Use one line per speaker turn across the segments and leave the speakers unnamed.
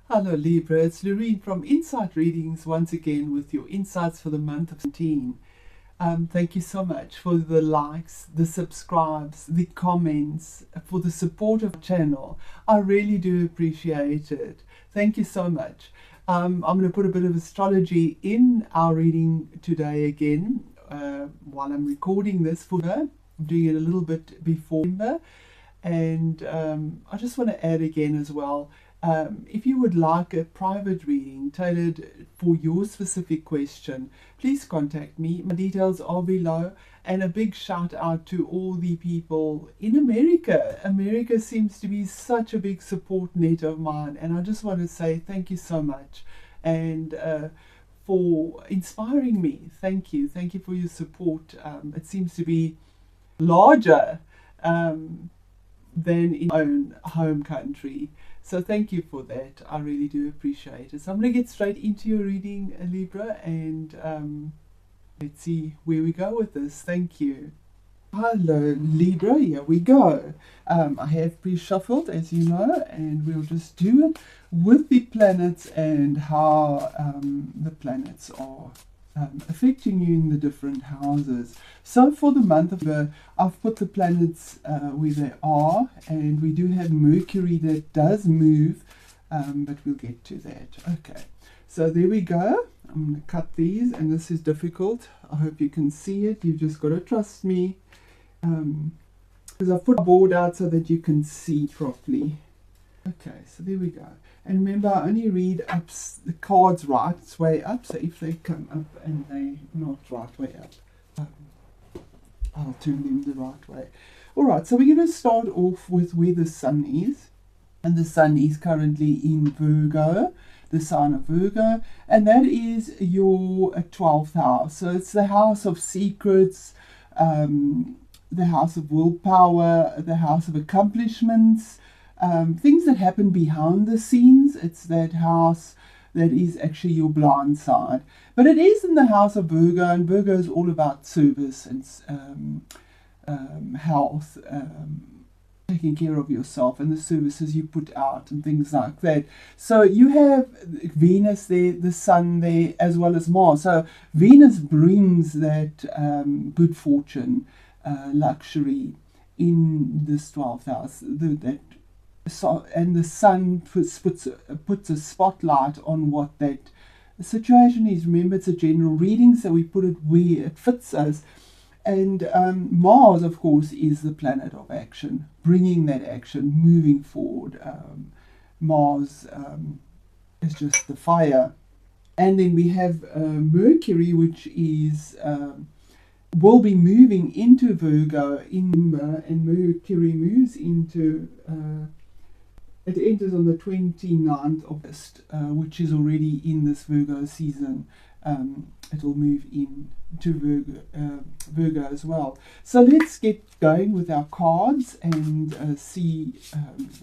Hello Libra, it's Lorene from Insight Readings once again with your insights for the month of 17. Thank you so much for the likes, the subscribes, the comments, for the support of the channel. I really do appreciate it. Thank you so much. I'm going to put a bit of astrology in our reading today again while I'm recording this for her. I'm doing it a little bit before November. And I just want to add again as well, if you would like a private reading tailored for your specific question, please contact me. My details are below. And a big shout out to all the people in America. America seems to be such a big support net of mine. And I just want to say thank you so much. And for inspiring me. Thank you. Thank you for your support. It seems to be larger than in my own home country. So thank you for that. I really do appreciate it. So I'm going to get straight into your reading, Libra, and let's see where we go with this. Thank you. Hello, Libra. Here we go. I have pre-shuffled, as you know, and we'll just do it with the planets and how the planets are affecting you in the different houses. So for the month of November, I've put the planets where they are, and we do have Mercury that does move, but we'll get to that. Okay, so there we go. I'm going to cut these, and this is difficult. I hope you can see it. You've just got to trust me, because I've put a board out so that you can see properly. Okay, so there we go. And remember, I only read up the cards right way up. So if they come up and they're not right way up, I'll turn them the right way. All right, so we're going to start off with where the sun is. And the sun is currently in Virgo, the sign of Virgo. And that is your 12th house. So it's the house of secrets, the house of willpower, the house of accomplishments. Things that happen behind the scenes. It's that house that is actually your blind side. But it is in the house of Virgo, and Virgo is all about service and health, taking care of yourself and the services you put out and things like that. So you have Venus there, the sun there, as well as Mars. So Venus brings that good fortune, luxury in this 12th house, and the sun puts a spotlight on what that situation is. Remember, it's a general reading, so we put it where it fits us. And Mars, of course, is the planet of action, bringing that action, moving forward. Mars is just the fire. And then we have Mercury, which is will be moving into Virgo in November, and Mercury moves into it enters on the 29th of August, which is already in this Virgo season. It will move into Virgo as well. So let's get going with our cards and see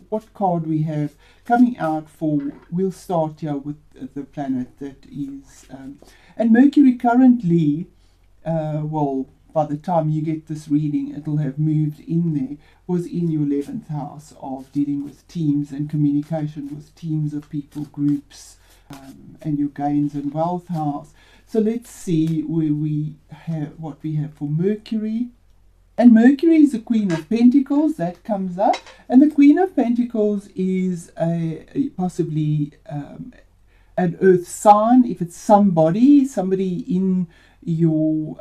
what card we have coming out for. We'll start here with the planet that is, and Mercury currently, well, by the time you get this reading, it'll have moved in there, was in your 11th house of dealing with teams and communication with teams of people, groups, and your gains and wealth house. So let's see where we have what we have for Mercury. And Mercury is the Queen of Pentacles, that comes up. And the Queen of Pentacles is possibly an earth sign. If it's somebody in your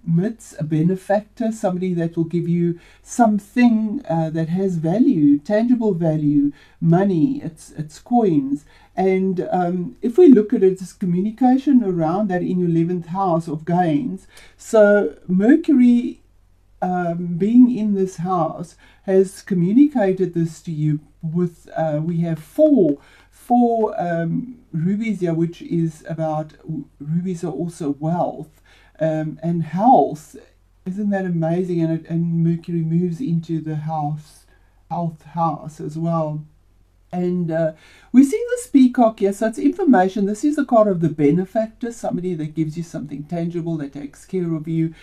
midst, a benefactor, somebody that will give you something that has value, tangible value, money, it's coins. And if we look at it, it's communication around that in your 11th house of gains. So Mercury being in this house has communicated this to you with, we have four rubies here, which is about, rubies are also wealth and health. Isn't that amazing? And Mercury moves into the health house as well. And we see this peacock here, so it's information. This is the card of the benefactor, somebody that gives you something tangible, that takes care of you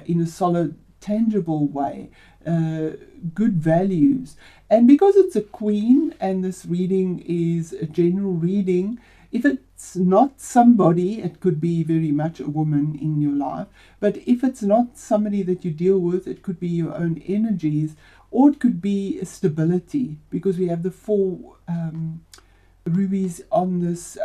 in a solid tangible way, good values. And because it's a queen and this reading is a general reading, if it's not somebody, it could be very much a woman in your life, but if it's not somebody that you deal with, it could be your own energies, or it could be a stability, because we have the 4 rubies on this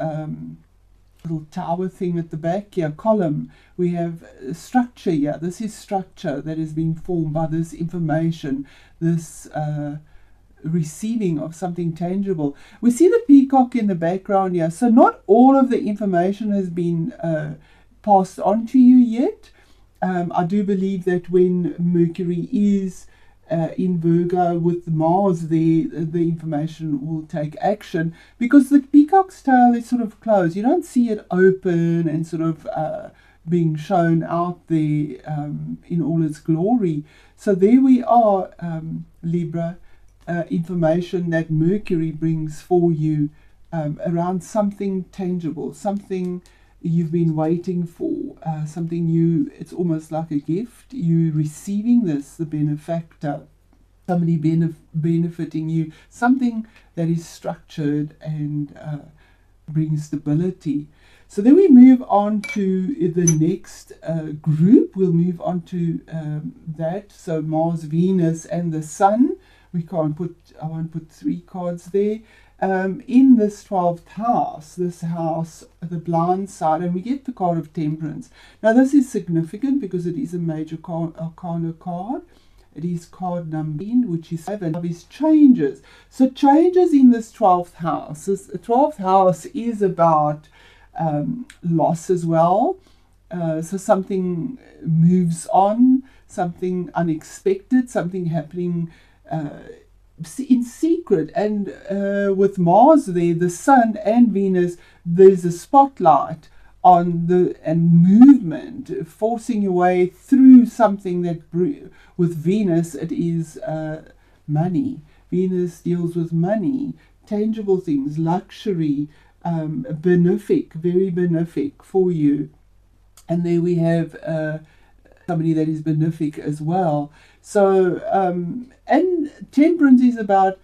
little tower thing at the back here, column. We have structure here. This is structure that has been formed by this information, this receiving of something tangible. We see the peacock in the background here, so not all of the information has been passed on to you yet. I do believe that when Mercury is in Virgo with Mars there, the information will take action, because the peacock's tail is sort of closed. You don't see it open and sort of being shown out there in all its glory. So there we are, Libra, information that Mercury brings for you around something tangible, something you've been waiting for, something it's almost like a gift. You receiving this, the benefactor, somebody benefiting you, something that is structured and brings stability. So then we move on to the next group. We'll move on to that. So Mars, Venus, and the Sun. I won't put 3 cards there. In this 12th house, the blind side, and we get the card of Temperance. Now this is significant because it is a major arcana card. It is card number 10, which is 7, of his changes. So changes in this 12th house. The 12th house is about loss as well. So something moves on, something unexpected, something happening in secret. And with Mars there, the Sun and Venus, there's a spotlight on and movement, forcing your way through something that, with Venus, it is money. Venus deals with money, tangible things, luxury, benefic, very benefic for you. And there we have somebody that is benefic as well. So, and Temperance is about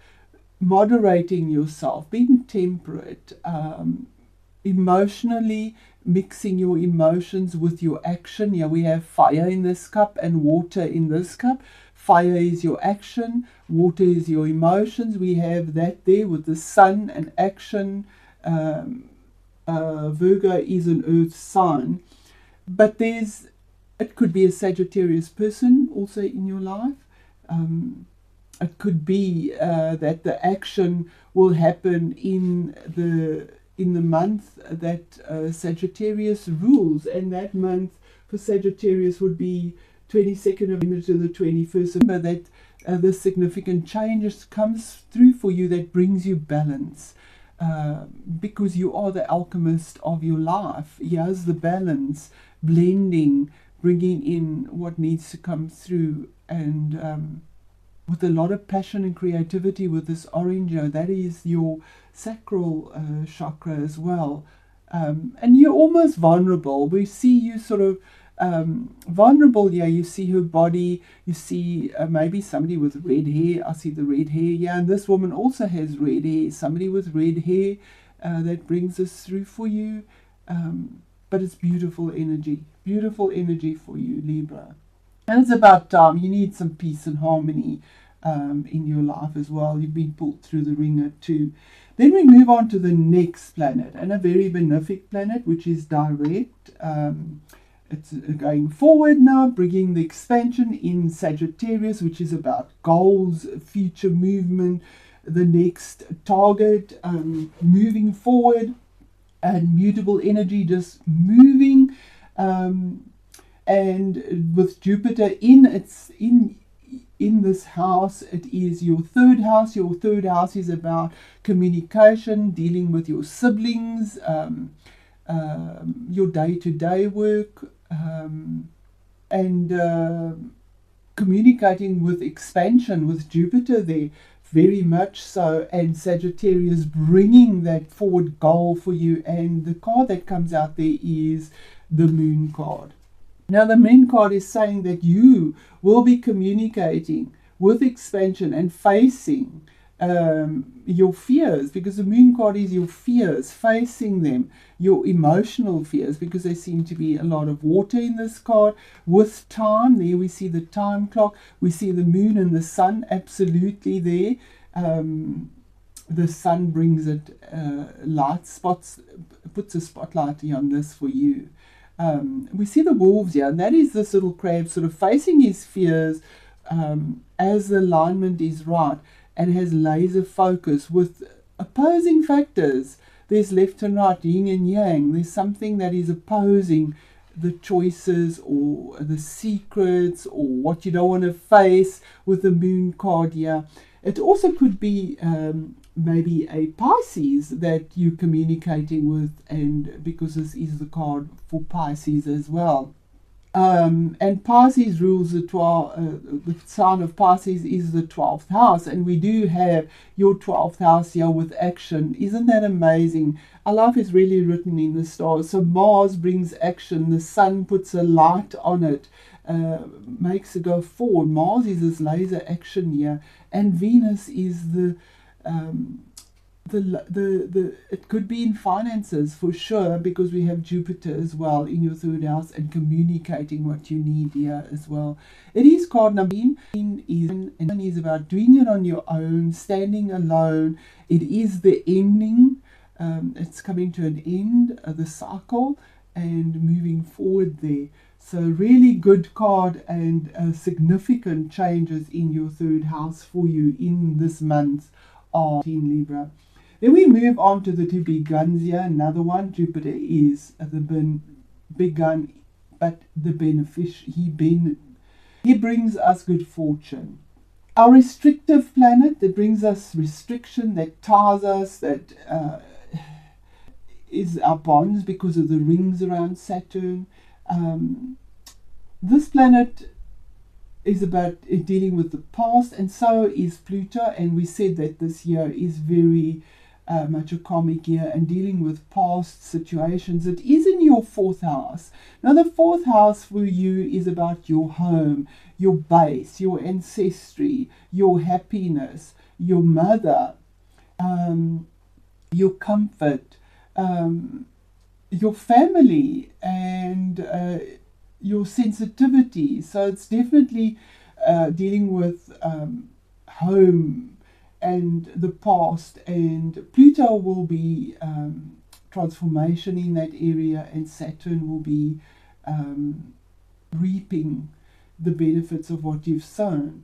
moderating yourself, being temperate, emotionally mixing your emotions with your action. Yeah, we have fire in this cup and water in this cup. Fire is your action, water is your emotions. We have that there with the Sun and action. Virgo is an earth sign. But it could be a Sagittarius person also in your life. It could be that the action will happen in the month that Sagittarius rules, and that month for Sagittarius would be 22nd November to the 21st of November, that the significant changes comes through for you that brings you balance, because you are the alchemist of your life. Here's the balance, blending, bringing in what needs to come through, and with a lot of passion and creativity with this orange, that is your sacral chakra as well. And you're almost vulnerable. We see you sort of vulnerable here. You see her body, you see maybe somebody with red hair. I see the red hair here, and this woman also has red hair. Somebody with red hair that brings this through for you. But it's beautiful energy for you, Libra. And it's about time. You need some peace and harmony in your life as well. You've been pulled through the ringer too. Then we move on to the next planet, and a very benefic planet, which is direct. It's going forward now, bringing the expansion in Sagittarius, which is about goals, future movement, the next target, moving forward, and mutable energy, just moving. And with Jupiter in this house, it is your third house. Your third house is about communication, dealing with your siblings, your day-to-day work, and communicating with expansion with Jupiter there, very much so, and Sagittarius bringing that forward goal for you. And the card that comes out there is the Moon card. Now the Moon card is saying that you will be communicating with expansion and facing your fears, because the Moon card is your fears, facing them, your emotional fears, because there seem to be a lot of water in this card. With time, there we see the time clock, we see the Moon and the Sun absolutely there. The Sun brings it light spots, puts a spotlight on this for you. We see the wolves here, and that is this little crab sort of facing his fears as the alignment is right, and has laser focus with opposing factors. There's left and right, yin and yang. There's something that is opposing the choices or the secrets or what you don't want to face with the Moon card here. It also could be maybe a Pisces that you're communicating with, and because this is the card for Pisces as well. And Pisces rules the sign of Pisces is the 12th house, and we do have your 12th house here with action. Isn't that amazing? Our life is really written in the stars. So Mars brings action, the Sun puts a light on it, makes it go forward. Mars is this laser action here, and Venus is the it could be in finances for sure, because we have Jupiter as well in your 3rd house and communicating what you need here as well. It is card number 10 is about doing it on your own, standing alone. It is the ending. It's coming to an end of the cycle and moving forward there. So really good card, and significant changes in your 3rd house for you in this month of Libra. Then we move on to the 2 big guns here. Another one, Jupiter is the big gun, but the beneficiary. He brings us good fortune. Our restrictive planet that brings us restriction, that ties us, that is our bonds because of the rings around Saturn. This planet is about dealing with the past, and so is Pluto, and we said that this year is very much a karmic year and dealing with past situations. It is in your 4th house. Now the 4th house for you is about your home, your base, your ancestry, your happiness, your mother, your comfort, your family, and your sensitivity. So it's definitely dealing with home and the past, and Pluto will be transformation in that area, and Saturn will be reaping the benefits of what you've sown.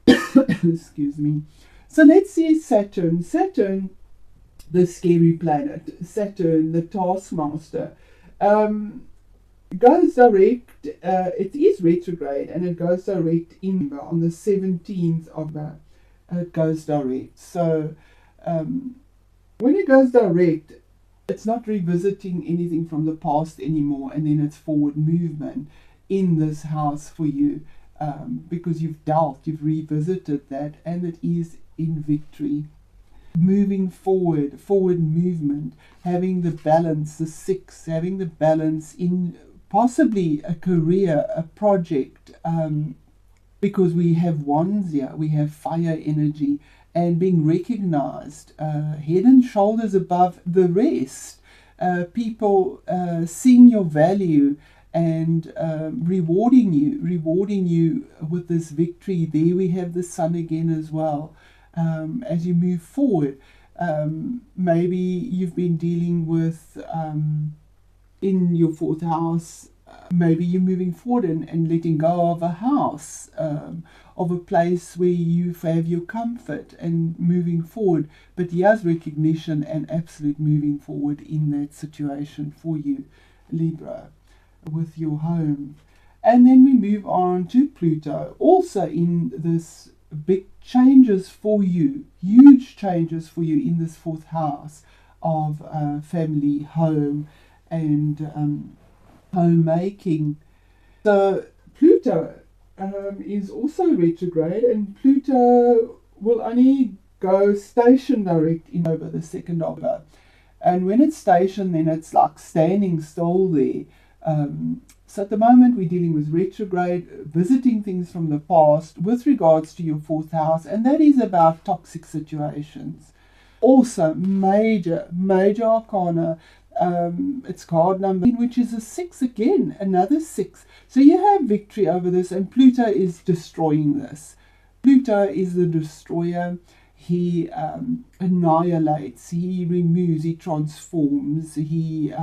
Excuse me. So let's see Saturn. Saturn, the scary planet. Saturn, the taskmaster. Goes direct, it is retrograde, and it goes direct on the 17th of it goes direct. So when it goes direct, it's not revisiting anything from the past anymore, and then it's forward movement in this house for you, because you've revisited that, and it is in victory. Moving forward movement, having the balance, the 6, having the balance in possibly a career, a project, because we have wands here, we have fire energy, and being recognized, head and shoulders above the rest. People seeing your value and rewarding you with this victory. There we have the Sun again as well. As you move forward, maybe you've been dealing with in your 4th house, maybe you're moving forward and letting go of a house, of a place where you have your comfort and moving forward. But here's recognition and absolute moving forward in that situation for you, Libra, with your home. And then we move on to Pluto, also in this big changes for you, huge changes for you in this 4th house of family, home, and homemaking. So Pluto is also retrograde, and Pluto will only go station direct in over the 2nd of October. And when it's stationed, then it's like standing still there. So at the moment we're dealing with retrograde, visiting things from the past with regards to your fourth house, and that is about toxic situations. Also, major arcana, it's card number, which is a 6 again, another 6. So you have victory over this, and Pluto is destroying this. Pluto is the destroyer. He annihilates, he removes, he transforms, he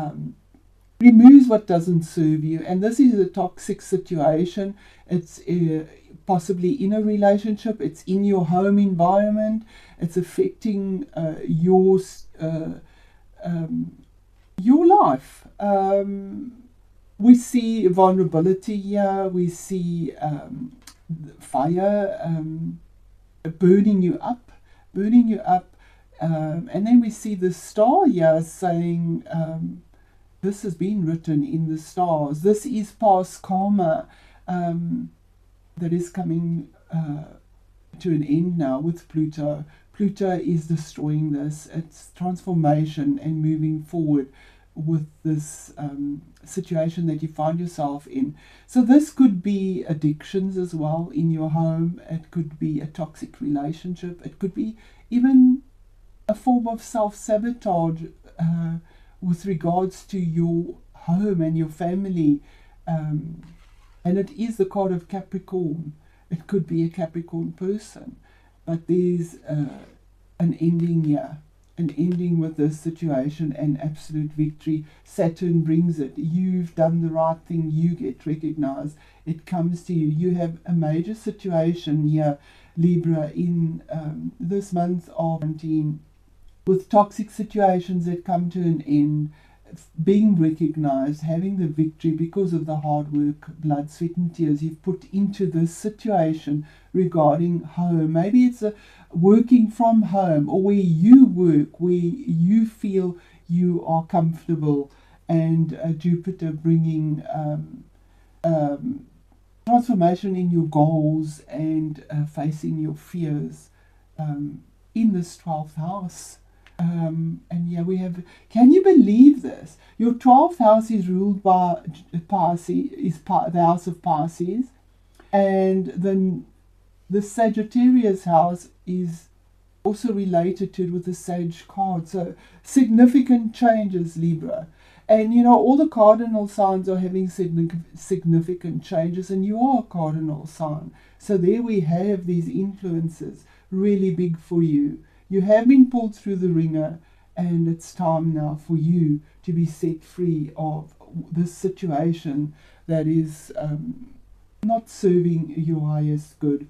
removes what doesn't serve you. And this is a toxic situation. It's possibly in a relationship, it's in your home environment, it's affecting your life. We see vulnerability here, we see fire burning you up, and then we see the star here saying, this has been written in the stars. This is past karma that is coming to an end now with Pluto. Pluto is destroying this. It's transformation and moving forward with this situation that you find yourself in. So this could be addictions as well in your home. It could be a toxic relationship. It could be even a form of self-sabotage with regards to your home and your family. And it is the card of Capricorn. It could be a Capricorn person. But there's an ending here. An ending with this situation and absolute victory. Saturn brings it. You've done the right thing. You get recognized. It comes to you. You have a major situation here, Libra, in this month of 19, with toxic situations that come to an end, being recognized, having the victory because of the hard work, blood, sweat and tears you've put into this situation regarding home. Maybe it's working from home, or where you work, where you feel you are comfortable, and Jupiter bringing transformation in your goals and facing your fears in this 12th house. And yeah, we have, can you believe this? Your 12th house is ruled by Pisces, the house of Pisces, and then the Sagittarius house is also related to it with the Sage card. So significant changes, Libra. And you know, all the cardinal signs are having significant changes, and you are a cardinal sign. So there we have these influences really big for you. You have been pulled through the ringer, and it's time now for you to be set free of this situation that is not serving your highest good.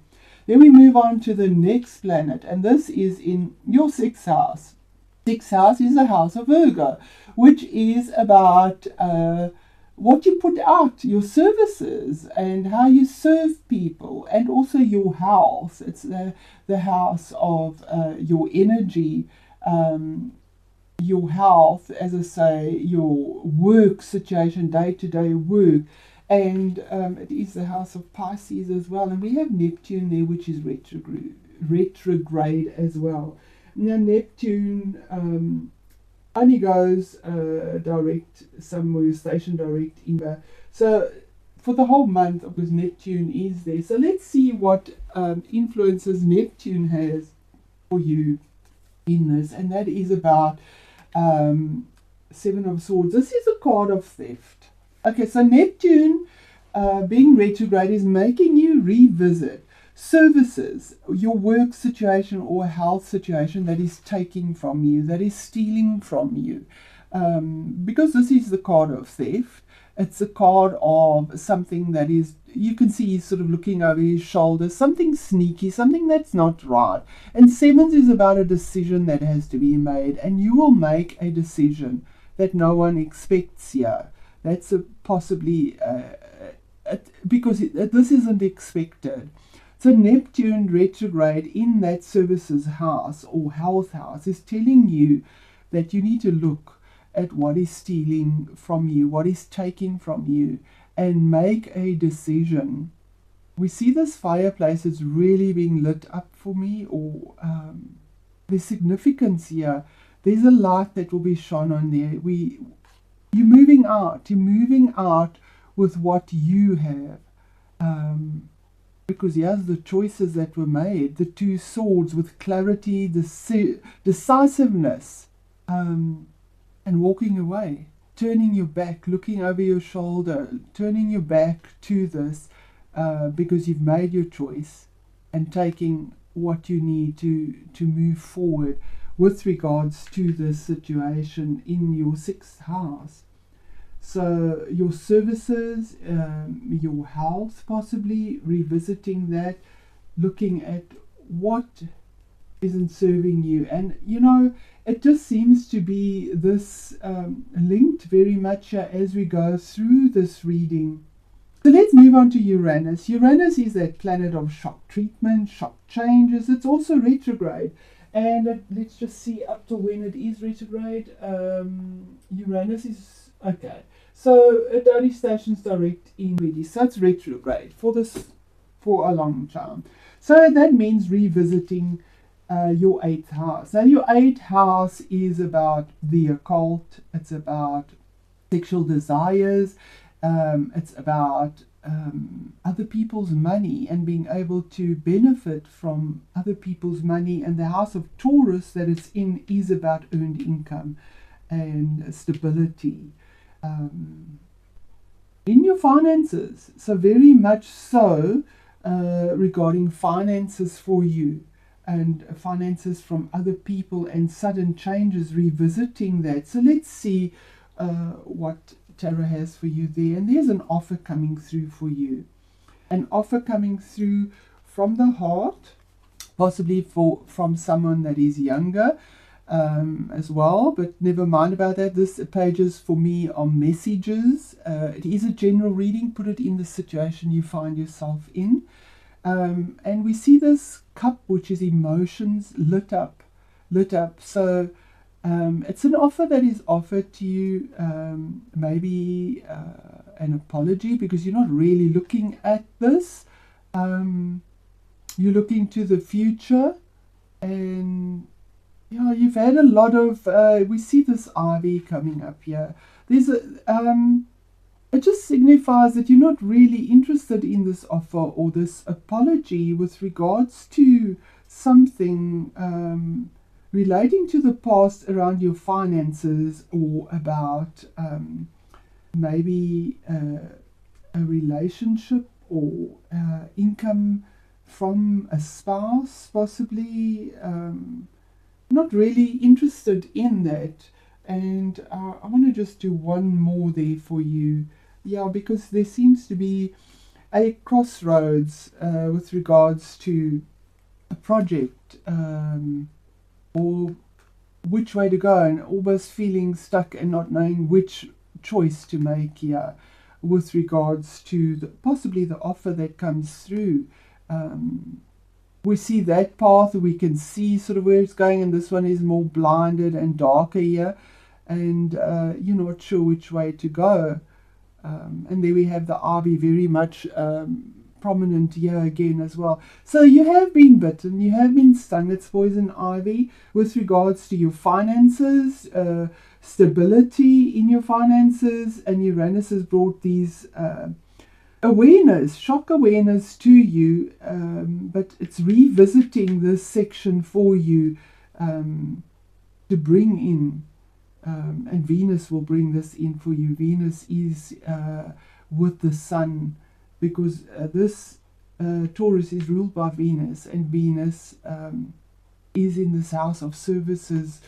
Then we move on to the next planet, and this is in your 6th house. 6th house is the house of Virgo, which is about what you put out, your services, and how you serve people, and also your health. It's the house of your energy, your health, as I say, your work situation, day-to-day work. And it is the house of Pisces as well. And we have Neptune there, which is retrograde as well. Now, Neptune only goes direct somewhere, station direct in. So for the whole month, because Neptune is there. So let's see what influences Neptune has for you in this. And that is about 7 of Swords. This is a card of theft. Okay, so Neptune being retrograde is making you revisit services, your work situation or health situation that is taking from you, that is stealing from you. Because this is the card of theft, it's a card of something that is, you can see he's sort of looking over his shoulder, something sneaky, something that's not right. And 7s is about a decision that has to be made, and you will make a decision that no one expects here. That's possibly, because this isn't expected. So Neptune retrograde in that services house or health house is telling you that you need to look at what is stealing from you, what is taking from you, and make a decision. We see this fireplace is really being lit up for me, or there's significance here. There's a light that will be shone on there. You're moving out. You're moving out with what you have. Because here's the choices that were made. The two swords with clarity, decisiveness, and walking away. Turning your back, looking over your shoulder, turning your back to this because you've made your choice and taking what you need to move forward with regards to this situation in your 6th house. So your services, your health, possibly revisiting that, looking at what isn't serving you. And you know, it just seems to be this linked very much as we go through this reading. So let's move on to Uranus. Uranus is that planet of shock treatment, shock changes. It's also retrograde. And let's just see up to when it is retrograde. Uranus is, okay. So it only stations direct in Ready. So it's retrograde for a long time. So that means revisiting your 8th house. Now your 8th house is about the occult. It's about sexual desires. It's about other people's money and being able to benefit from other people's money. And the house of Taurus that it's in is about earned income and stability. In your finances, so very much so regarding finances for you and finances from other people and sudden changes, revisiting that. So let's see what Tarot has for you there. And there's an offer coming through for you, an offer coming through from the heart, possibly from someone that is younger as well, but never mind about that. This pages for me are messages. It is a general reading. Put it in the situation you find yourself in, and we see this cup, which is emotions lit up. So it's an offer that is offered to you, maybe an apology, because you're not really looking at this. You're looking to the future, and yeah, you've had a lot of, we see this ivy coming up here. There's it just signifies that you're not really interested in this offer or this apology with regards to something relating to the past around your finances, or about maybe a relationship or income from a spouse, possibly. Not really interested in that. And I want to just do one more there for you. Yeah, because there seems to be a crossroads with regards to a project, or which way to go, and almost feeling stuck and not knowing which choice to make here with regards to possibly the offer that comes through. We see that path, we can see sort of where it's going, and this one is more blinded and darker here, and you're not sure which way to go. And there we have the ivy very much prominent here again as well. So you have been bitten, you have been stung. It's poison ivy with regards to your finances, stability in your finances, and Uranus has brought these awareness, shock awareness to you, but it's revisiting this section for you to bring in, and Venus will bring this in for you. Venus is with the Sun, because this Taurus is ruled by Venus, and Venus is in this house of services,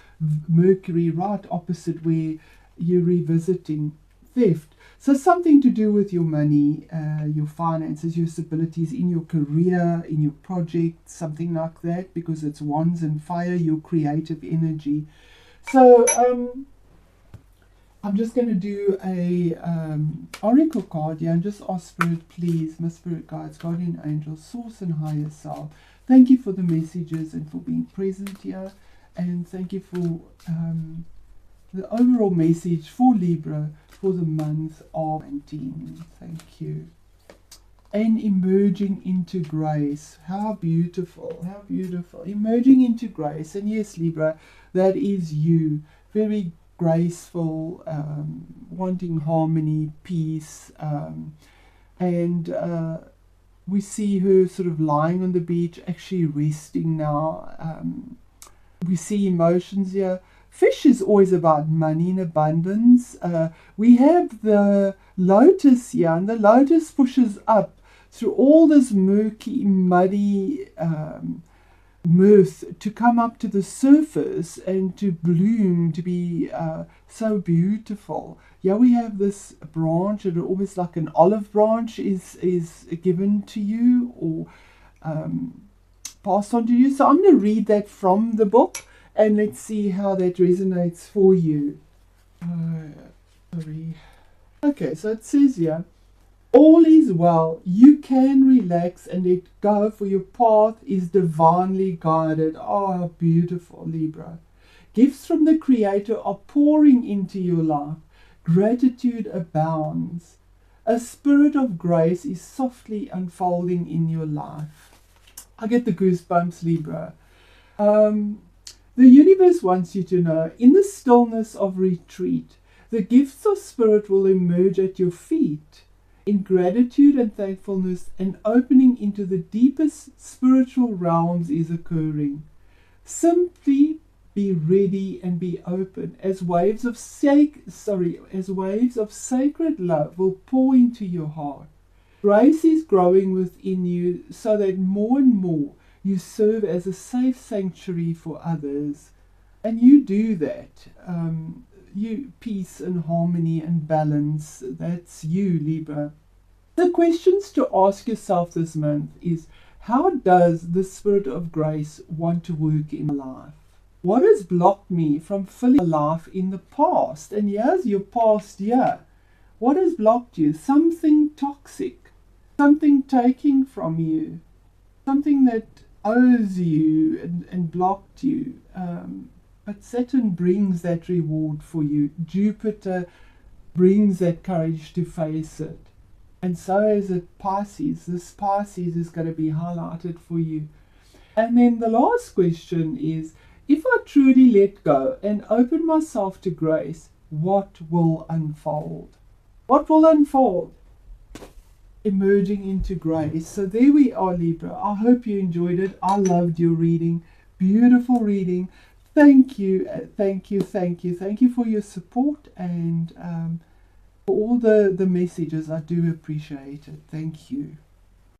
Mercury, right opposite where you're revisiting theft. So something to do with your money, your finances, your stabilities in your career, in your project, something like that, because it's wands and fire, your creative energy. So I'm just going to do a oracle card here, and just ask Spirit, please, my spirit guides, guardian angels, source and higher self, thank you for the messages and for being present here, and thank you for the overall message for Libra for the month of 19. Thank you. And emerging into grace. How beautiful, emerging into grace. And yes, Libra, that is you. Very graceful, wanting harmony, peace, and we see her sort of lying on the beach, actually resting now. We see emotions here. Fish is always about money and abundance. We have the lotus here, and the lotus pushes up through all this murky, muddy mirth to come up to the surface and to bloom, to be so beautiful. Yeah, we have this branch, and almost like an olive branch is given to you, or passed on to you. So I'm going to read that from the book, and let's see how that resonates for you. Sorry. Okay, so it says here, all is well. You can relax and let go, for your path is divinely guided. Oh, how beautiful, Libra. Gifts from the Creator are pouring into your life. Gratitude abounds. A spirit of grace is softly unfolding in your life. I get the goosebumps, Libra. The universe wants you to know, in the stillness of retreat, the gifts of spirit will emerge at your feet. In gratitude and thankfulness, an opening into the deepest spiritual realms is occurring. Simply be ready and be open as waves of sacred love will pour into your heart. Grace is growing within you so that more and more you serve as a safe sanctuary for others. And you do that. You peace and harmony and balance. That's you, Libra. The questions to ask yourself this month is, how does the Spirit of Grace want to work in my life? What has blocked me from filling a life in the past? And here's your past year. What has blocked you? Something toxic, something taking from you, something that owes you and blocked you. But Saturn brings that reward for you. Jupiter brings that courage to face it. And so is it Pisces. This Pisces is going to be highlighted for you. And then the last question is, if I truly let go and open myself to grace, what will unfold? What will unfold? Emerging into grace. So there we are, Libra. I hope you enjoyed it. I loved your reading. Beautiful reading. Thank you, thank you, thank you. Thank you for your support and for all the messages. I do appreciate it. Thank you.